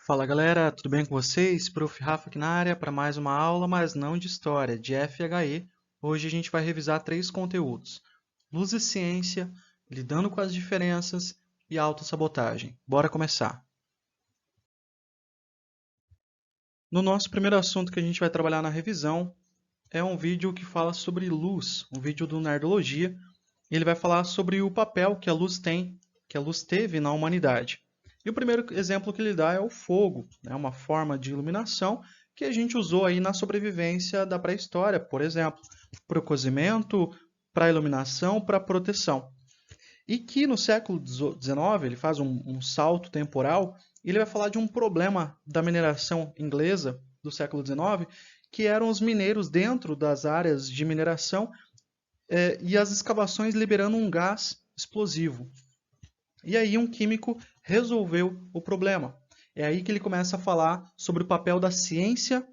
Fala galera, tudo bem com vocês? Prof. Rafa aqui na área para mais uma aula, mas não de história, de FHE. Hoje a gente vai revisar três conteúdos: luz e ciência, lidando com as diferenças e autossabotagem. Bora começar! No nosso primeiro assunto que a gente vai trabalhar na revisão é um vídeo que fala sobre luz, um vídeo do Nerdologia. Ele vai falar sobre o papel que a luz tem, que a luz teve na humanidade. E o primeiro exemplo que ele dá é o fogo, né? Uma forma de iluminação que a gente usou aí na sobrevivência da pré-história, por exemplo, para o cozimento, para a iluminação, para a proteção. E que no século XIX ele faz um salto temporal e ele vai falar de um problema da mineração inglesa do século XIX, que eram os mineiros dentro das áreas de mineração e as escavações liberando um gás explosivo. E aí um químico resolveu o problema. É aí que ele começa a falar sobre o papel da ciência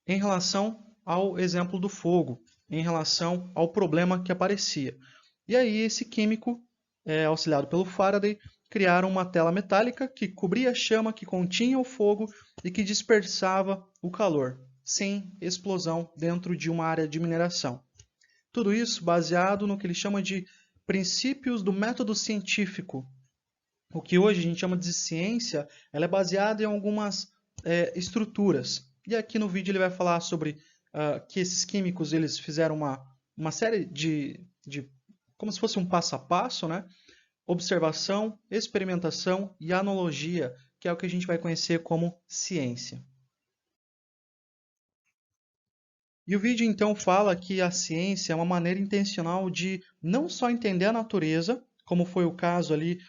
em relação ao exemplo do fogo, em relação ao problema que aparecia. E aí esse químico, auxiliado pelo Faraday, criaram uma tela metálica que cobria a chama, que continha o fogo e que dispersava o calor, sem explosão dentro de uma área de mineração. Tudo isso baseado no que ele chama de princípios do método científico. O que hoje a gente chama de ciência, ela é baseada em algumas estruturas. E aqui no vídeo ele vai falar sobre que esses químicos eles fizeram uma série como se fosse um passo a passo, né? Observação, experimentação e analogia, que é o que a gente vai conhecer como ciência. E o vídeo então fala que a ciência é uma maneira intencional de não só entender a natureza, como foi o caso ali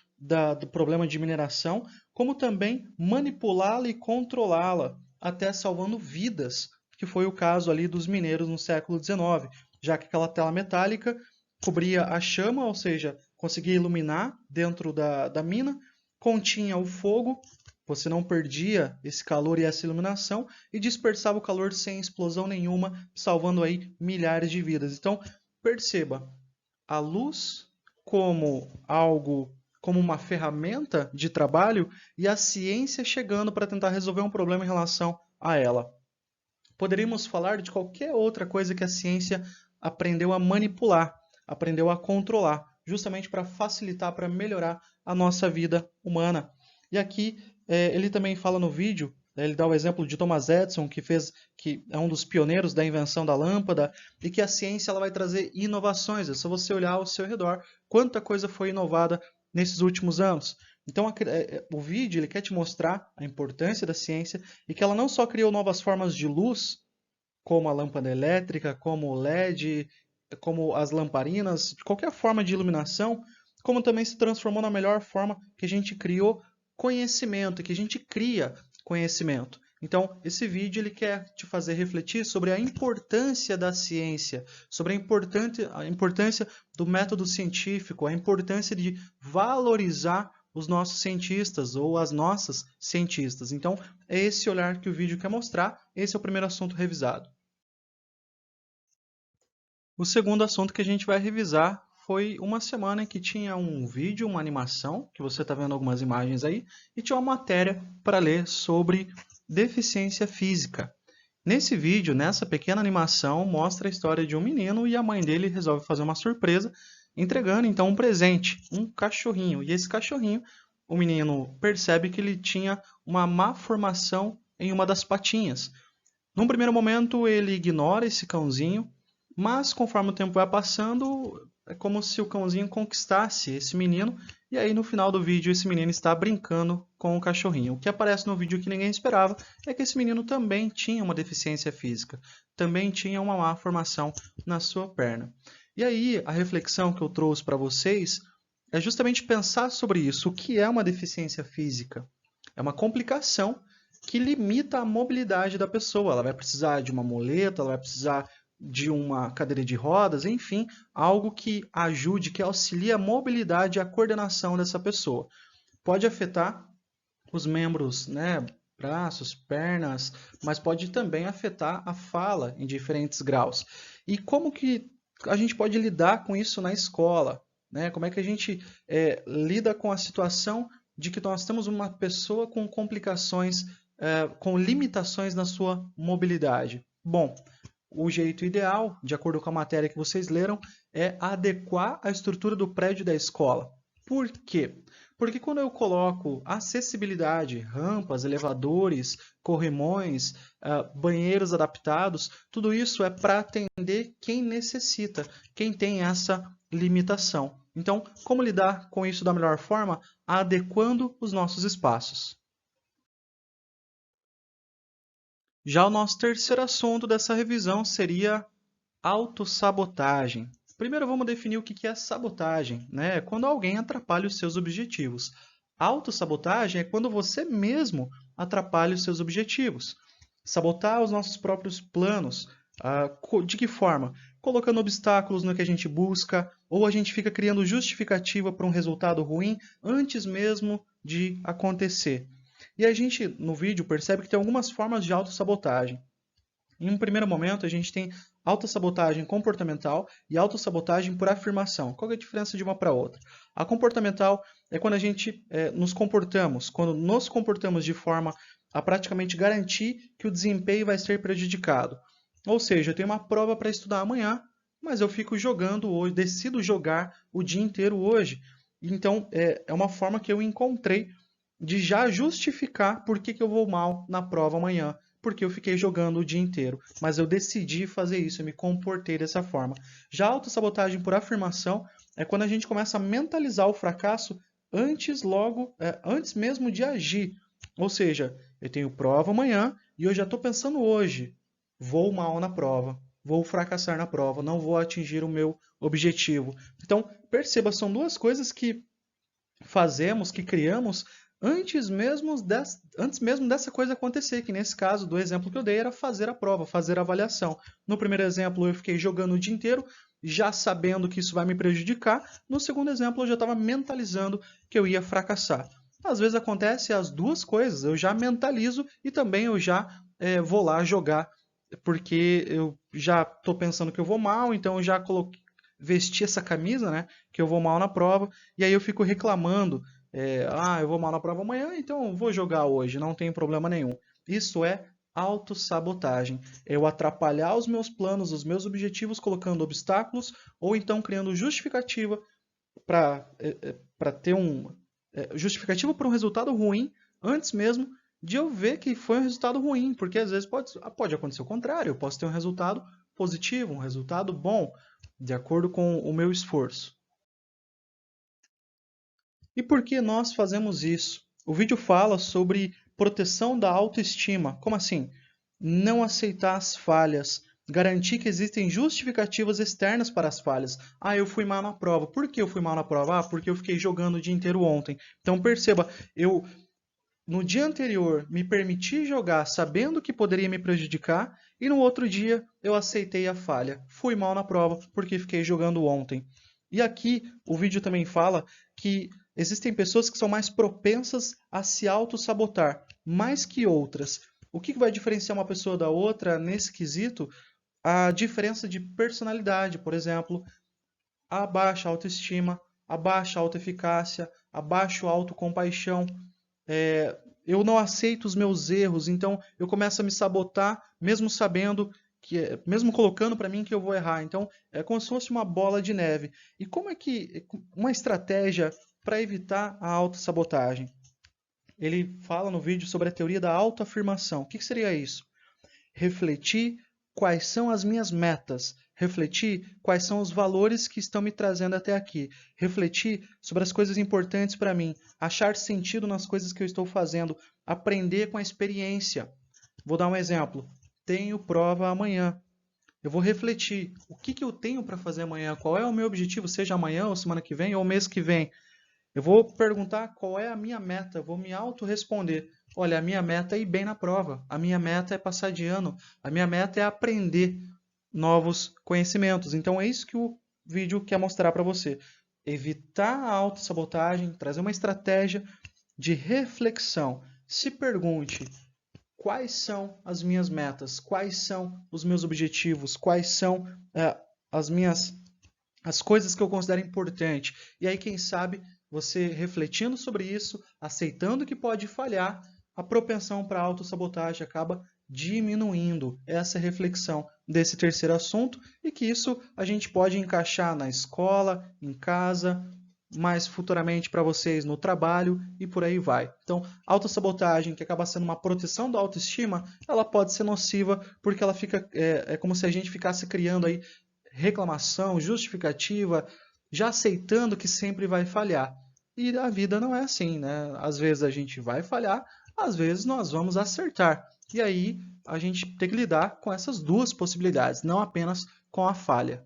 do problema de mineração, como também manipulá-la e controlá-la, até salvando vidas, que foi o caso ali dos mineiros no século XIX, já que aquela tela metálica cobria a chama, ou seja, conseguia iluminar dentro da mina, continha o fogo, você não perdia esse calor e essa iluminação e dispersava o calor sem explosão nenhuma, salvando aí milhares de vidas. Então, perceba, a luz como algo, como uma ferramenta de trabalho e a ciência chegando para tentar resolver um problema em relação a ela. Poderíamos falar de qualquer outra coisa que a ciência aprendeu a manipular, aprendeu a controlar, justamente para facilitar, para melhorar a nossa vida humana. E aqui ele também fala no vídeo, ele dá o exemplo de Thomas Edison, que é um dos pioneiros da invenção da lâmpada, e que a ciência ela vai trazer inovações. É só você olhar ao seu redor, quanta coisa foi inovada nesses últimos anos. Então, o vídeo ele quer te mostrar a importância da ciência e que ela não só criou novas formas de luz, como a lâmpada elétrica, como o LED, como as lamparinas, qualquer forma de iluminação, como também se transformou na melhor forma que a gente criou conhecimento, que a gente cria conhecimento. Então, esse vídeo ele quer te fazer refletir sobre a importância da ciência, sobre a importância do método científico, a importância de valorizar os nossos cientistas ou as nossas cientistas. Então, é esse olhar que o vídeo quer mostrar. Esse é o primeiro assunto revisado. O segundo assunto que a gente vai revisar foi uma semana em que tinha um vídeo, uma animação, que você está vendo algumas imagens aí, e tinha uma matéria para ler sobre deficiência física. Nesse vídeo, nessa pequena animação, mostra a história de um menino e a mãe dele resolve fazer uma surpresa, entregando então um presente, um cachorrinho. E esse cachorrinho, o menino percebe que ele tinha uma má formação em uma das patinhas. Num primeiro momento, ele ignora esse cãozinho, mas conforme o tempo vai passando, é como se o cãozinho conquistasse esse menino, e aí no final do vídeo esse menino está brincando com o cachorrinho. O que aparece no vídeo que ninguém esperava é que esse menino também tinha uma deficiência física, também tinha uma má formação na sua perna. E aí a reflexão que eu trouxe para vocês é justamente pensar sobre isso. O que é uma deficiência física? É uma complicação que limita a mobilidade da pessoa. Ela vai precisar de uma muleta, ela vai precisar de uma cadeira de rodas, enfim, algo que ajude, que auxilie a mobilidade e a coordenação dessa pessoa. Pode afetar os membros, né, braços, pernas, mas pode também afetar a fala em diferentes graus. E como que a gente pode lidar com isso na escola? Né? Como é que a gente lida com a situação de que nós temos uma pessoa com complicações, com limitações na sua mobilidade? Bom, o jeito ideal, de acordo com a matéria que vocês leram, é adequar a estrutura do prédio da escola. Por quê? Porque quando eu coloco acessibilidade, rampas, elevadores, corrimões, banheiros adaptados, tudo isso é para atender quem necessita, quem tem essa limitação. Então, como lidar com isso da melhor forma? Adequando os nossos espaços. Já o nosso terceiro assunto dessa revisão seria autossabotagem. Primeiro vamos definir o que é sabotagem, né? É quando alguém atrapalha os seus objetivos. Autossabotagem é quando você mesmo atrapalha os seus objetivos. Sabotar os nossos próprios planos. De que forma? Colocando obstáculos no que a gente busca, ou a gente fica criando justificativa para um resultado ruim antes mesmo de acontecer. E a gente, no vídeo, percebe que tem algumas formas de autossabotagem. Em um primeiro momento, a gente tem autossabotagem comportamental e autossabotagem por afirmação. Qual é a diferença de uma para outra? A comportamental é quando a gente quando nos comportamos de forma a praticamente garantir que o desempenho vai ser prejudicado. Ou seja, eu tenho uma prova para estudar amanhã, mas eu fico jogando hoje, decido jogar o dia inteiro hoje. Então, é uma forma que eu encontrei de já justificar por que eu vou mal na prova amanhã, porque eu fiquei jogando o dia inteiro. Mas eu decidi fazer isso, eu me comportei dessa forma. Já a autossabotagem por afirmação é quando a gente começa a mentalizar o fracasso antes mesmo de agir. Ou seja, eu tenho prova amanhã e eu já estou pensando hoje, vou mal na prova, vou fracassar na prova, não vou atingir o meu objetivo. Então, perceba, são duas coisas que fazemos, que criamos antes mesmo dessa coisa acontecer, que nesse caso do exemplo que eu dei era fazer a prova, fazer a avaliação. No primeiro exemplo eu fiquei jogando o dia inteiro, já sabendo que isso vai me prejudicar. No segundo exemplo eu já estava mentalizando que eu ia fracassar. Às vezes acontece as duas coisas, eu já mentalizo e também eu já vou lá jogar, porque eu já estou pensando que eu vou mal, então eu já vesti essa camisa, né, que eu vou mal na prova, e aí eu fico reclamando, eu vou mal na prova amanhã, então eu vou jogar hoje, não tem problema nenhum. Isso é autossabotagem. É eu atrapalhar os meus planos, os meus objetivos, colocando obstáculos, ou então criando justificativa para ter justificativa para um resultado ruim, antes mesmo de eu ver que foi um resultado ruim, porque às vezes pode acontecer o contrário, eu posso ter um resultado positivo, um resultado bom, de acordo com o meu esforço. E por que nós fazemos isso? O vídeo fala sobre proteção da autoestima. Como assim? Não aceitar as falhas, garantir que existem justificativas externas para as falhas. Ah, eu fui mal na prova. Por que eu fui mal na prova? Ah, porque eu fiquei jogando o dia inteiro ontem. Então perceba, eu no dia anterior me permiti jogar sabendo que poderia me prejudicar e no outro dia eu aceitei a falha. Fui mal na prova porque fiquei jogando ontem. E aqui o vídeo também fala que existem pessoas que são mais propensas a se auto-sabotar, mais que outras. O que vai diferenciar uma pessoa da outra nesse quesito? A diferença de personalidade, por exemplo, a baixa autoestima, a baixa autoeficácia, a baixa autocompaixão. Eu não aceito os meus erros, então eu começo a me sabotar, mesmo sabendo mesmo colocando para mim que eu vou errar. Então, é como se fosse uma bola de neve. E como é que uma estratégia para evitar a autossabotagem? Ele fala no vídeo sobre a teoria da autoafirmação. O que seria isso? Refletir quais são as minhas metas, refletir quais são os valores que estão me trazendo até aqui, refletir sobre as coisas importantes para mim, achar sentido nas coisas que eu estou fazendo, aprender com a experiência. Vou dar um exemplo. Tenho prova amanhã. Eu vou refletir o que eu tenho para fazer amanhã, qual é o meu objetivo, seja amanhã ou semana que vem ou mês que vem. Eu vou perguntar qual é a minha meta, vou me auto-responder. Olha, a minha meta é ir bem na prova, a minha meta é passar de ano, a minha meta é aprender novos conhecimentos. Então é isso que o vídeo quer mostrar para você. Evitar a autossabotagem, trazer uma estratégia de reflexão. Se pergunte quais são as minhas metas, quais são os meus objetivos, quais são as coisas que eu considero importante. E aí, quem sabe, você refletindo sobre isso, aceitando que pode falhar, a propensão para autossabotagem acaba diminuindo. Essa é a reflexão desse terceiro assunto e que isso a gente pode encaixar na escola, em casa, mais futuramente para vocês no trabalho e por aí vai. Então, autossabotagem, que acaba sendo uma proteção da autoestima, ela pode ser nociva porque ela fica, é como se a gente ficasse criando aí reclamação, justificativa, já aceitando que sempre vai falhar. E a vida não é assim, né? Às vezes a gente vai falhar, às vezes nós vamos acertar. E aí a gente tem que lidar com essas duas possibilidades, não apenas com a falha.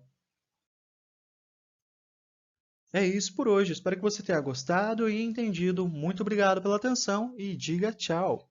É isso por hoje. Espero que você tenha gostado e entendido. Muito obrigado pela atenção e diga tchau.